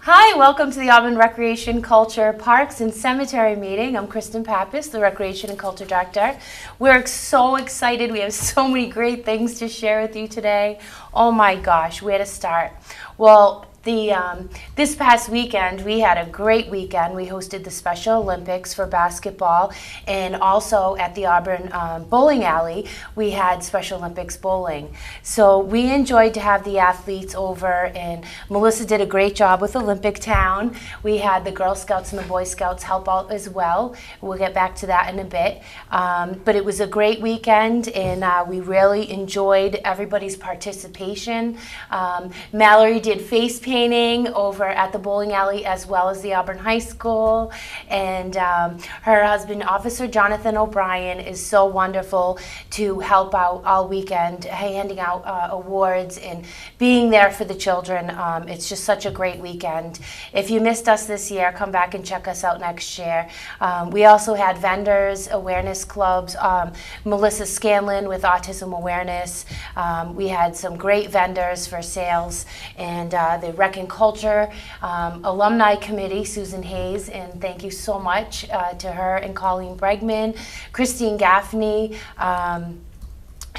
Hi, welcome to the Auburn Recreation, Culture, Parks, and Cemetery meeting. I'm Kristen Pappas, the Recreation and Culture Director. We're so excited. We have so many great things to share with you today. Oh my gosh, where to start? Well, this past weekend, we had a great weekend. We hosted the Special Olympics for basketball, and also at the Auburn Bowling Alley, we had Special Olympics bowling. So we enjoyed to have the athletes over, and Melissa did a great job with Olympic Town. We had the Girl Scouts and the Boy Scouts help out as well. We'll get back to that in a bit. But it was a great weekend, and we really enjoyed everybody's participation. Mallory did face painting over at the bowling alley as well as the Auburn High School, and her husband, Officer Jonathan O'Brien, is so wonderful to help out all weekend, handing out awards and being there for the children. It's just such a great weekend. If you missed us this year, come back and check us out next year. We also had vendors, awareness clubs, Melissa Scanlon with Autism Awareness. We had some great vendors for sales, and the Rec and Culture Alumni Committee, Susan Hayes, and thank you so much to her and Colleen Bregman, Christine Gaffney.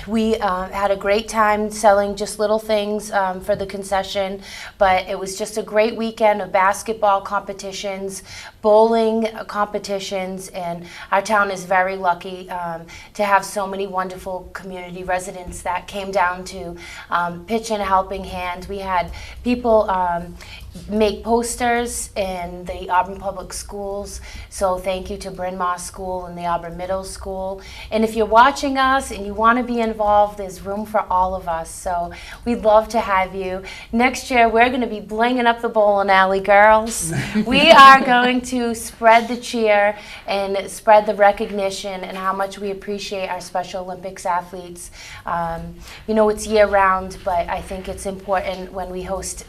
We had a great time selling just little things for the concession, but it was just a great weekend of basketball competitions, bowling competitions, and our town is very lucky to have so many wonderful community residents that came down to pitch in a helping hand. We had people make posters in the Auburn Public Schools, so thank you to Bryn Mawr School and the Auburn Middle School. And if you're watching us and you want to be involved, there's room for all of us, so we'd love to have you. Next year, we're going to be blinging up the bowling alley, girls. We are going to spread the cheer and spread the recognition and how much we appreciate our Special Olympics athletes. You know, it's year-round, but I think it's important when we host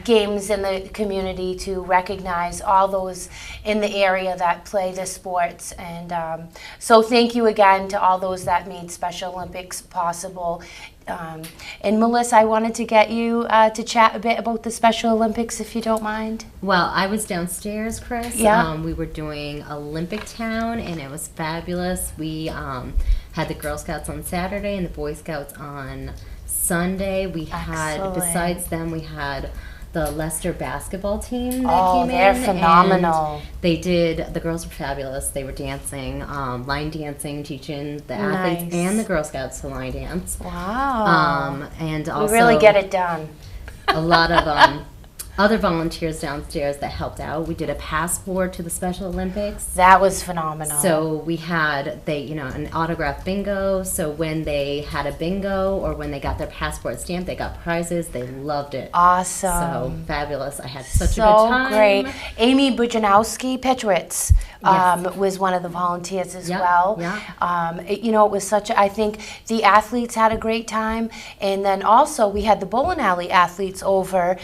games in the community to recognize all those in the area that play the sports. And so thank you again to all those that made Special Olympics possible. And Melissa, I wanted to get you to chat a bit about the Special Olympics, if you don't mind. Well, I was downstairs, Chris. Yeah. We were doing Olympic Town, and it was fabulous. We had the Girl Scouts on Saturday and the Boy Scouts on Sunday. We had, Excellent. Besides them, we had the Leicester basketball team that Oh, came they're in. phenomenal. And they did, the girls were fabulous. They were dancing, line dancing, teaching the athletes Nice. and the Girl Scouts to line dance. Wow. And also we really get it done. a lot of other volunteers downstairs that helped out. We did a passport to the Special Olympics. That was phenomenal. So we had an autograph bingo. So when they had a bingo or when they got their passport stamped, they got prizes. They loved it. Awesome. So fabulous. I had such a So good time. great. Amy Bujanowski Petritz Yes. was one of the volunteers as Yeah, well. yeah. It was such I think the athletes had a great time. And then also we had the bowling alley athletes over.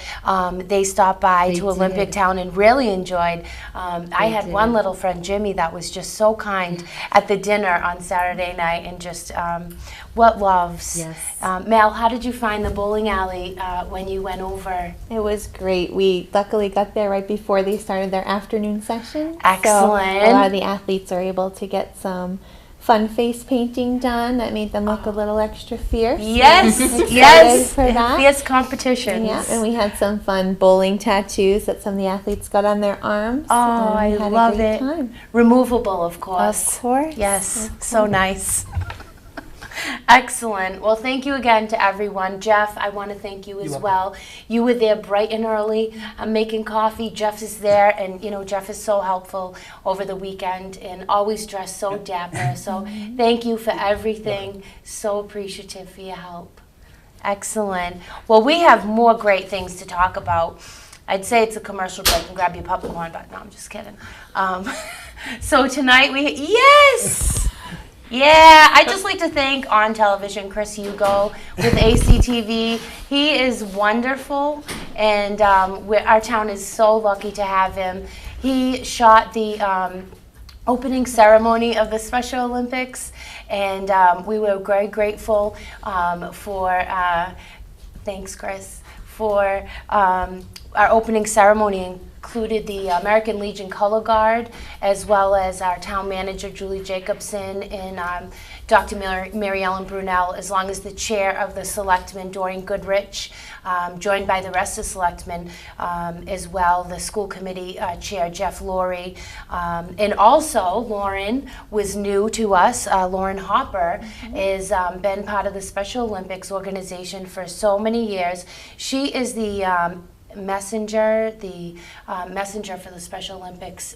They stopped by They to Olympic did. Town and really enjoyed. I had did. one little friend, Jimmy, that was just so kind at the dinner on Saturday night, and just what loves. Yes. Mel, how did you find the bowling alley when you went over? It was great. We luckily got there right before they started their afternoon session. Excellent. So a lot of the athletes are able to get some fun face painting done that made them look a little extra fierce. Yes, Excited yes, for that. fierce competitions. Yeah, and we had some fun bowling tattoos that some of the athletes got on their arms. Oh, and I we had love a great it. Time. Removable, of course. Of course. Yes, Of so nice. Excellent. Well, thank you again to everyone. Jeff, I want to thank you as well. You were there bright and early. I'm making coffee. Jeff is there, and Jeff is so helpful over the weekend and always dressed so dapper. So thank you for everything. So appreciative for your help. Excellent. Well, we have more great things to talk about. I'd say it's a commercial break and grab your popcorn, but no, I'm just kidding. So tonight yes! Yeah, I'd just like to thank On Television Chris Hugo with ACTV. He is wonderful, and our town is so lucky to have him. He shot the opening ceremony of the Special Olympics, and we were very grateful thanks Chris, for our opening ceremony included the American Legion Color Guard, as well as our town manager, Julie Jacobson, and Dr. Mary Ellen Brunel, as long as the chair of the selectmen, Doreen Goodrich, joined by the rest of the selectmen, as well, the school committee chair, Jeff Laurie. And also, Lauren was new to us. Lauren Hopper has been part of the Special Olympics organization for so many years. She is the messenger for the Special Olympics,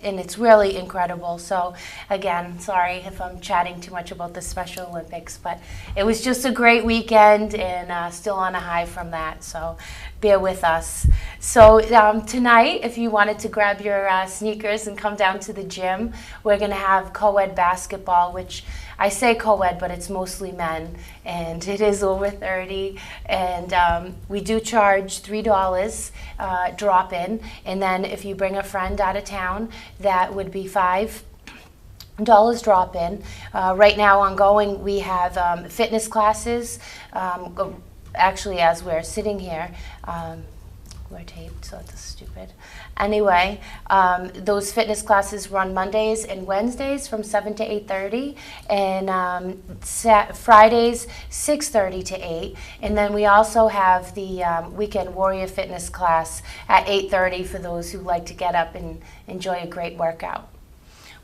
and it's really incredible. So again, sorry if I'm chatting too much about the Special Olympics, but it was just a great weekend, and still on a high from that, so bear with us. So tonight, if you wanted to grab your sneakers and come down to the gym, we're going to have Coed Basketball, which I say co-ed, but it's mostly men, and it is over 30, and we do charge $3 drop-in, and then if you bring a friend out of town, that would be $5 drop-in. Right now ongoing, we have fitness classes. Actually, as we're sitting here, we're taped, so it's stupid. Anyway, those fitness classes run Mondays and Wednesdays from 7 to 8:30, and Fridays 6:30 to 8. And then we also have the Weekend Warrior Fitness class at 8:30 for those who like to get up and enjoy a great workout.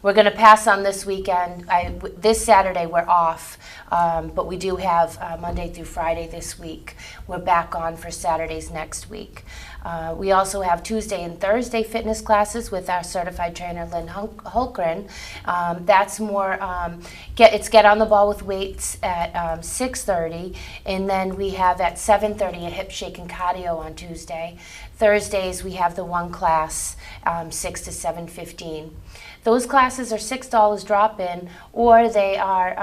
We're going to pass on this weekend. This Saturday we're off, but we do have Monday through Friday this week. We're back on for Saturdays next week. We also have Tuesday and Thursday fitness classes with our certified trainer, Lynn Holgren. That's more, get on the ball with weights at 6:30, and then we have at 7:30 a hip shake and cardio on Tuesday. Thursdays we have the one class, 6 to 7:15. Those classes are $6 drop-in, or they are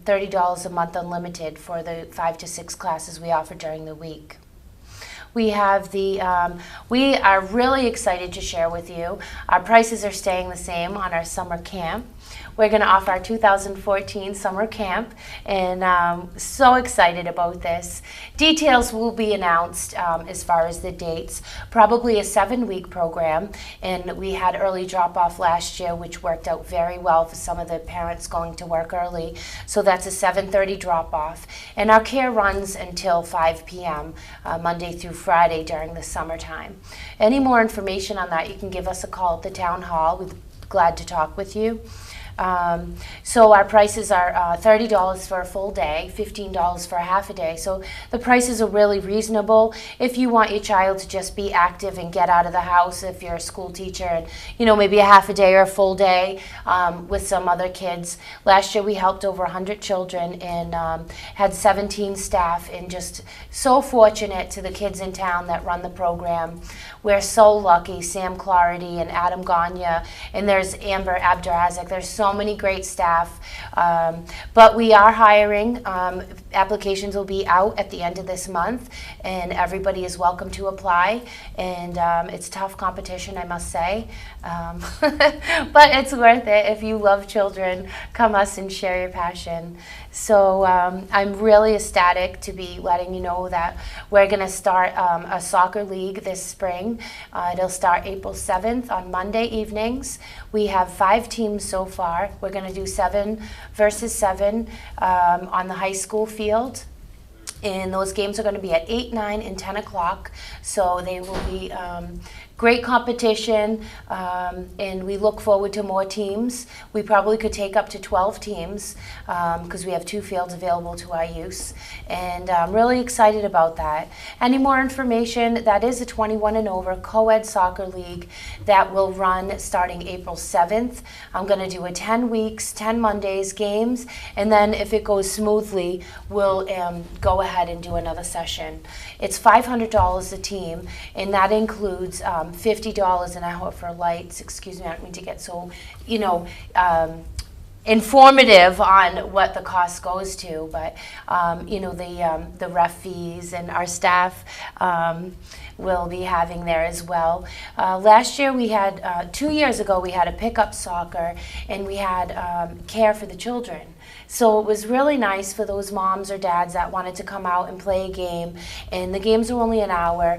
$30 a month unlimited for the 5 to 6 classes we offer during the week. We have we are really excited to share with you, our prices are staying the same on our summer camp. We're going to offer our 2014 summer camp, and so excited about this. Details will be announced as far as the dates. Probably a 7-week program, and we had early drop-off last year, which worked out very well for some of the parents going to work early. So that's a 7:30 drop-off, and our care runs until 5 p.m. Monday through Friday during the summertime. Any more information on that, you can give us a call at the town hall. We'd be glad to talk with you. So our prices are $30 for a full day, $15 for a half a day. So the prices are really reasonable. If you want your child to just be active and get out of the house, if you're a school teacher, and maybe a half a day or a full day with some other kids. Last year we helped over 100 children and had 17 staff, and just so fortunate to the kids in town that run the program. We're so lucky, Sam Clarity and Adam Gagne, and there's Amber Abdurazak. There's so many great staff, but we are hiring. Applications will be out at the end of this month, and everybody is welcome to apply, and it's tough competition, I must say, but it's worth it. If you love children, come us and share your passion. So I'm really ecstatic to be letting you know that we're going to start a soccer league this spring. It'll start April 7th on Monday evenings. We have 5 teams so far. We're going to do 7 versus 7 on the high school field. And those games are going to be at 8, 9, and 10 o'clock. So they will be great competition, and we look forward to more teams. We probably could take up to 12 teams because we have 2 fields available to our use, and I'm really excited about that. Any more information, that is a 21 and over co-ed soccer league that will run starting April 7th. I'm going to do a 10 weeks, 10 Mondays games, and then if it goes smoothly, we'll go ahead and do another session. It's $500 a team, and that includes $50 an hour for lights. Excuse me, I don't mean to get so, informative on what the cost goes to, but the ref fees and our staff will be having there as well. Last year we had, 2 years ago we had a pickup soccer, and we had care for the children. So it was really nice for those moms or dads that wanted to come out and play a game. And the games are only an hour,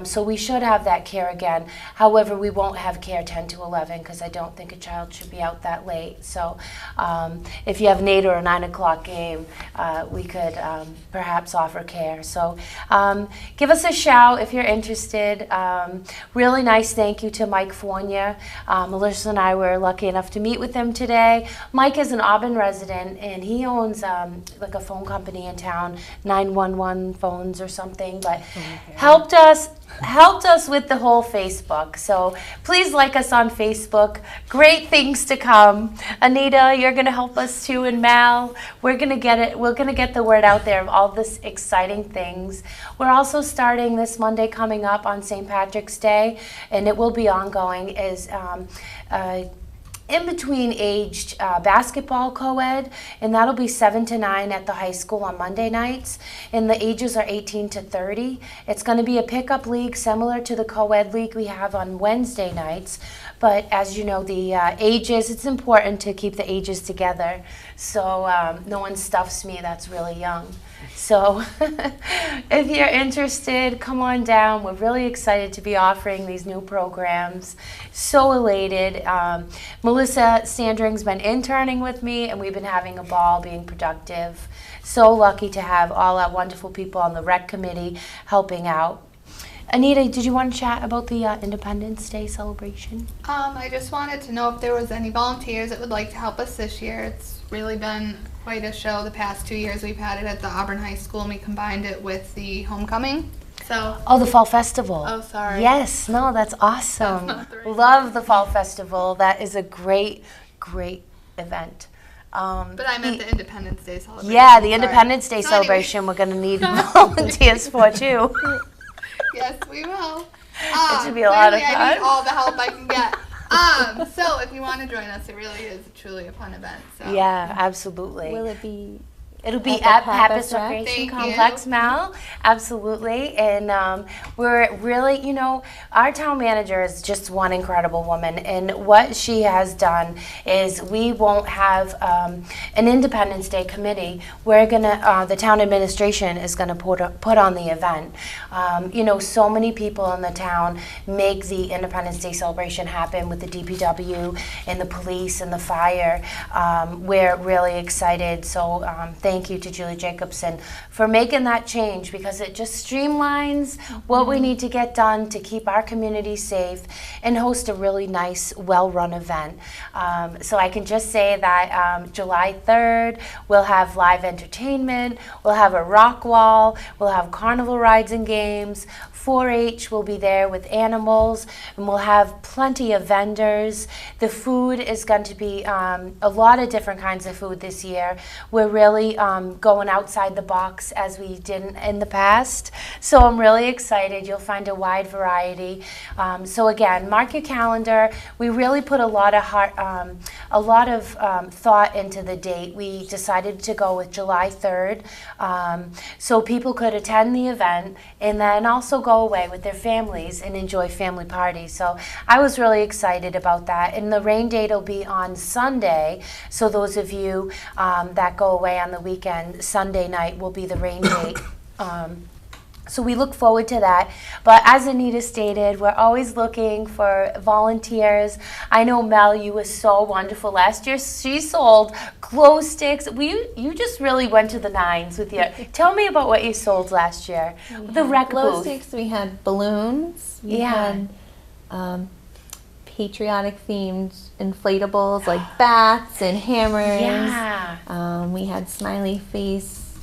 so we should have that care again. However, we won't have care 10 to 11 because I don't think a child should be out that late. So if you have an 8 or a 9 o'clock game, we could perhaps offer care. So give us a shout if you're interested. Really nice thank you to Mike Fournier. Melissa and I were lucky enough to meet with him today. Mike is an Auburn resident, and he owns like a phone company in town, 911 phones or something, but helped us with the whole Facebook. So please like us on Facebook. Great things to come. Anita, you're going to help us too, and Mal. We're going to get the word out there of all this exciting things. We're also starting this Monday coming up on St. Patrick's Day, and it will be ongoing, is in between aged basketball co-ed, and that'll be 7 to 9 at the high school on Monday nights, and the ages are 18 to 30. It's going to be a pickup league similar to the co-ed league we have on Wednesday nights, but as you know, the ages, it's important to keep the ages together, so no one stuffs me that's really young. So if you're interested, come on down. We're really excited to be offering these new programs. So elated. Melissa Sandring's been interning with me, and we've been having a ball, being productive. So lucky to have all our wonderful people on the rec committee helping out. Anita, did you want to chat about the Independence Day celebration? I just wanted to know if there was any volunteers that would like to help us this year. It's really been quite a show. The past 2 years we've had it at the Auburn High School, and we combined it with the homecoming. So. Oh, the Fall Festival. Oh, sorry. Yes, no, that's awesome. That's not the right Love the Fall Festival. That is a great, great event. But I meant the Independence Day celebration. Yeah, the Independence Day So anyway. celebration we're going to need volunteers for too. Yes, we will. It should be a lot of clearly I fun. need all the help I can get. So if you want to join us, it really is truly a fun event. So. Yeah, absolutely. Will it be? It'll be At the at Pappas Pappas Rec? Recreation Thank Complex, you. Mal. Absolutely. And we're really, you know, our town manager is just one incredible woman. And what she has done is we won't have an Independence Day committee. We're going to, the town administration is going to put on the event. You know, so many people in the town make the Independence Day celebration happen with the DPW and the police and the fire. We're really excited. So thank you to Julie Jacobson for making that change, because it just streamlines what we need to get done to keep our community safe and host a really nice, well-run event. So I can just say that July 3rd, we'll have live entertainment, we'll have a rock wall, we'll have carnival rides and games, 4-H will be there with animals, and we'll have plenty of vendors. The food is going to be a lot of different kinds of food this year. We're really going outside the box as we did in the past. So I'm really excited. You'll find a wide variety. So again, mark your calendar. We really put a lot of thought into the date. We decided to go with July 3rd, so people could attend the event and then also go away with their families and enjoy family parties. So I was really excited about that. And the rain date will be on Sunday. So those of you that go away on the weekend, Sunday night will be the rain date. So we look forward to that. But as Anita stated, we're always looking for volunteers. I know Mel, you were so wonderful last year. She sold glow sticks. You just really went to the nines with your. Tell me about what you sold last year. The rec glow booth. sticks. We had balloons. We had patriotic themed inflatables like bats and hammers. Yeah. We had smiley face.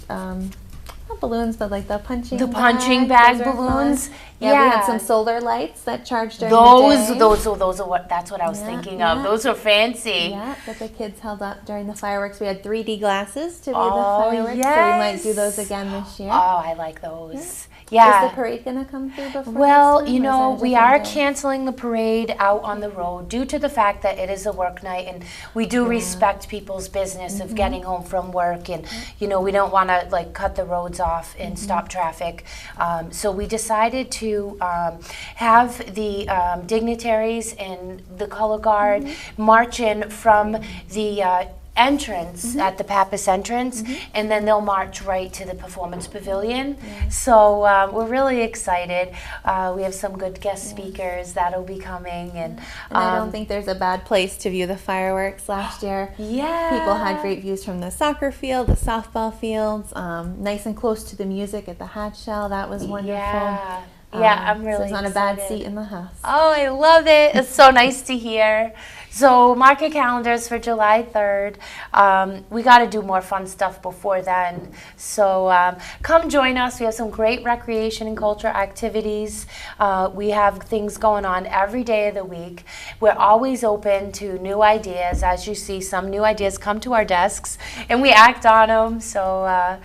Not balloons, but like the punching Punching bags. bag Those are fun. balloons. Yeah, we had some solar lights that charged during Those the day. those are what. That's what I was Yeah, thinking yeah. of. Those are fancy. Yeah, that the kids held up during the fireworks. We had 3D glasses to be Oh, the fireworks, so we might do yes. those again this year. Oh, I like those. Yeah. Is the parade going to come through before Well, next time, you or is know, that a we different are day? canceling the parade out on the road due to the fact that it is a work night, and we do respect people's business of getting home from work, and you know, we don't want to like cut the roads off and stop traffic. So we decided to have the dignitaries and the color guard march in from the entrance at the Pappas entrance, and then they'll march right to the Performance Pavilion. So we're really excited. We have some good guest speakers that'll be coming, and I don't think there's a bad place to view the fireworks. Last year, people had great views from the soccer field, the softball fields, nice and close to the music at the Hatch Shell. That was wonderful. I'm really so there's not a bad excited. seat in the house. Oh, I love it. It's so nice to hear. So mark your calendars for July 3rd. We got to do more fun stuff before then. So come join us. We have some great recreation and culture activities. We have things going on every day of the week. We're always open to new ideas. As you see, some new ideas come to our desks, and we act on them. So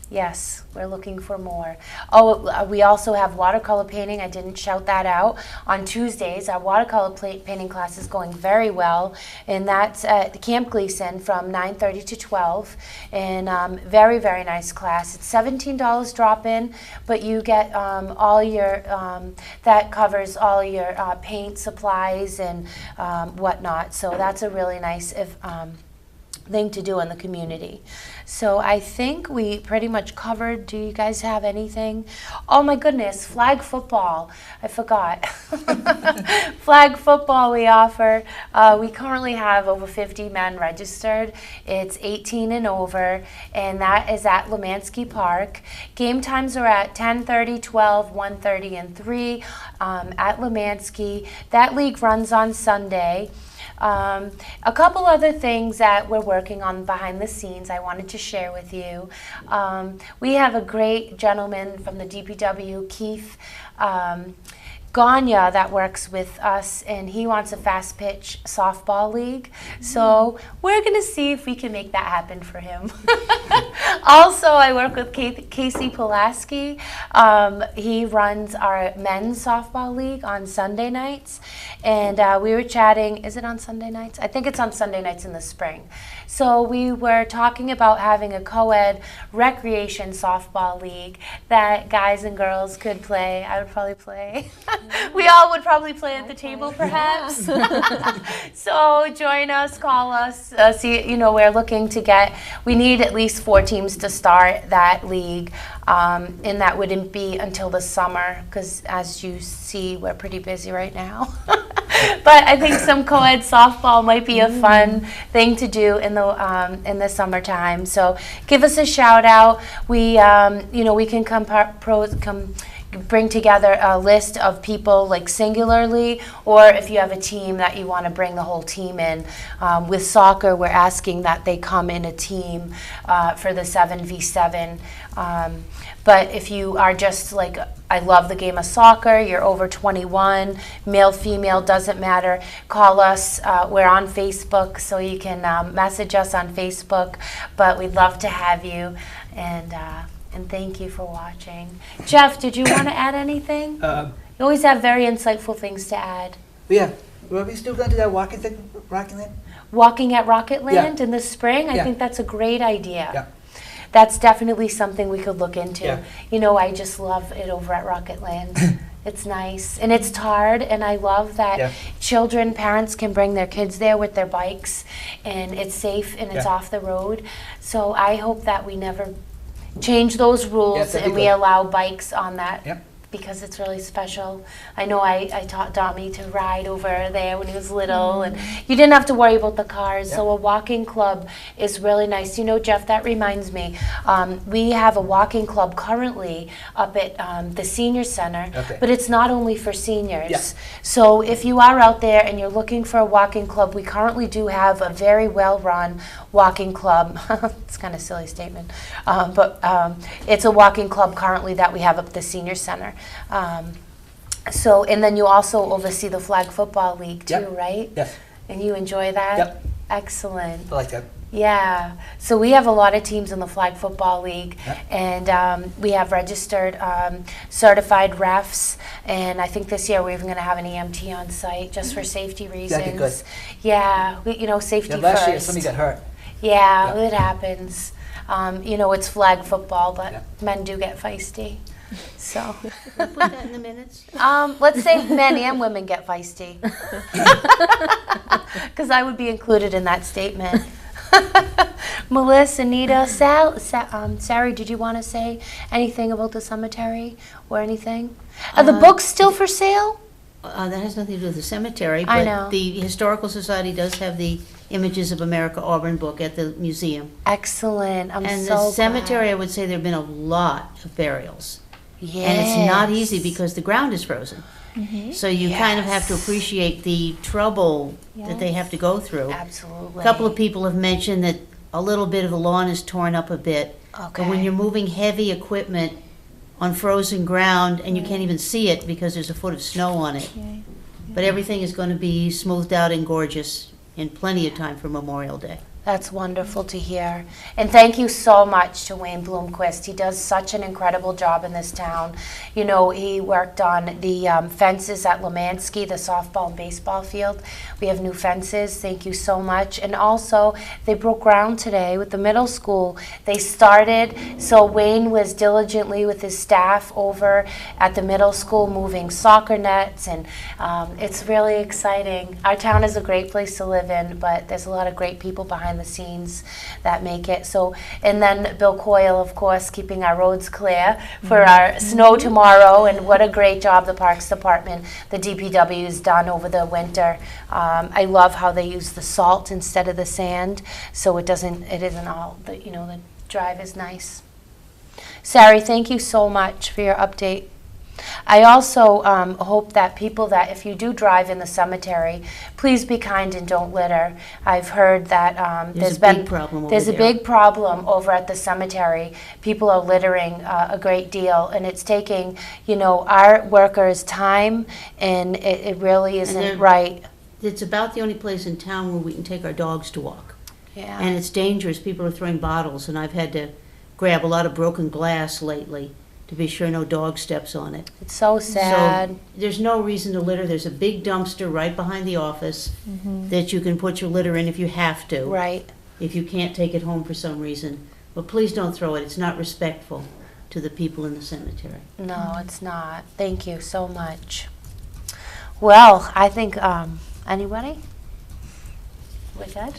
yes, we're looking for more. Oh, we also have watercolor painting. I didn't shout that out. On Tuesdays, our watercolor painting class is going very well, and that's at Camp Gleason from 9:30 to 12. And very, very nice class. It's $17 drop-in, but you get all your, that covers all your paint supplies and whatnot. So that's a really nice thing to do in the community. So I think we pretty much covered. Do you guys have anything? Oh my goodness, flag football. I forgot. Flag football we offer. We currently have over 50 men registered. It's 18 and over, and that is at Lemansky Park. Game times are at 10:30, 12, 1:30, and 3 at Lemansky. That league runs on Sunday. A couple other things that we're working on behind the scenes I wanted to share with you. We have a great gentleman from the DPW, Keith Ganya, that works with us, and he wants a fast pitch softball league. So we're going to see if we can make that happen for him. Also, I work with Casey Pulaski. He runs our men's softball league on Sunday nights. And we were chatting, is it on Sunday nights? I think it's on Sunday nights in the spring. So we were talking about having a co-ed recreation softball league that guys and girls could play. I would probably play. We all would probably play at the table, perhaps. So join us, call us. We're looking to we need at least 4 teams to start that league. And that wouldn't be until the summer, because as you see, we're pretty busy right now. But I think some co-ed softball might be a fun thing to do in the summertime. So give us a shout out. We can bring together a list of people, like singularly, or if you have a team that you want to bring the whole team in. With soccer, we're asking that they come in a team for the 7v7. But if you are just like, I love the game of soccer, you're over 21, male, female, doesn't matter, call us. We're on Facebook, so you can message us on Facebook. But we'd love to have you, and thank you for watching. Jeff, did you want to add anything? You always have very insightful things to add. Yeah. Are we still going to do that walking thing, Rocketland? Walking at Rocketland in the spring? I think that's a great idea. Yeah. That's definitely something we could look into. Yeah. I just love it over at Rocketland. It's nice, and it's tarred, and I love that parents can bring their kids there with their bikes, and it's safe, and it's off the road. So I hope that we never change those rules and we allow bikes on that, because it's really special. I know I taught Dami to ride over there when he was little, and you didn't have to worry about the cars. So a walking club is really nice. Jeff, that reminds me, we have a walking club currently up at the senior center, but it's not only for seniors. So if you are out there and you're looking for a walking club, we currently do have a very well-run walking club. It's kind of a silly statement, but it's a walking club currently that we have up at the senior center. And then you also oversee the flag football league too, right? Yes. And you enjoy that? Yep. Excellent. I like that. Yeah. So we have a lot of teams in the flag football league, and we have registered certified refs, and I think this year we're even going to have an EMT on site just for safety reasons. That'd be good. Yeah, safety first. Last year somebody got hurt. Yeah, it happens. It's flag football, but men do get feisty. So, Put that in the minutes. let's say men and women get feisty. Because I would be included in that statement. Melissa, Anita, Sari, did you want to say anything about the cemetery or anything? Are the books still for sale? That has nothing to do with the cemetery, I but know. the Historical Society does have the Images of America Auburn book at the museum. Excellent. I'm And so the cemetery, glad. I would say there have been a lot of burials. Yes. And it's not easy because the ground is frozen. So you kind of have to appreciate the trouble that they have to go through. Absolutely. A couple of people have mentioned that a little bit of the lawn is torn up a bit. Okay. But when you're moving heavy equipment on frozen ground and you can't even see it because there's a foot of snow on it. But everything is going to be smoothed out and gorgeous in plenty of time for Memorial Day. That's wonderful to hear. And thank you so much to Wayne Bloomquist. He does such an incredible job in this town. You know, he worked on the fences at Lemansky, the softball and baseball field. We have new fences. Thank you so much. And also, they broke ground today with the middle school. They started, so Wayne was diligently with his staff over at the middle school moving soccer nets, and it's really exciting. Our town is a great place to live in, but there's a lot of great people behind the scenes that make it. So, and then Bill Coyle, of course, keeping our roads clear for our snow tomorrow, and what a great job the Parks Department, the DPW has done over the winter. I love how they use the salt instead of the sand, so it isn't all, the drive is nice. Sari, thank you so much for your update. I also hope that people that, if you do drive in the cemetery, please be kind and don't litter. I've heard that There's a big problem over there's a there. big problem over at the cemetery. People are littering a great deal, and it's taking, our workers' time, and it really isn't they're- right. It's about the only place in town where we can take our dogs to walk. Yeah. And it's dangerous. People are throwing bottles, and I've had to grab a lot of broken glass lately to be sure no dog steps on it. It's so sad. So there's no reason to litter. There's a big dumpster right behind the office that you can put your litter in if you have to. Right. If you can't take it home for some reason. But please don't throw it. It's not respectful to the people in the cemetery. No, it's not. Thank you so much. Well, I think, anybody? We're good?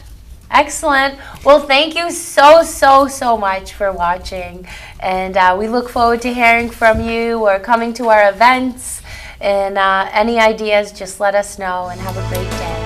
Excellent. Well, thank you so much for watching. And we look forward to hearing from you or coming to our events. And any ideas, just let us know, and have a great day.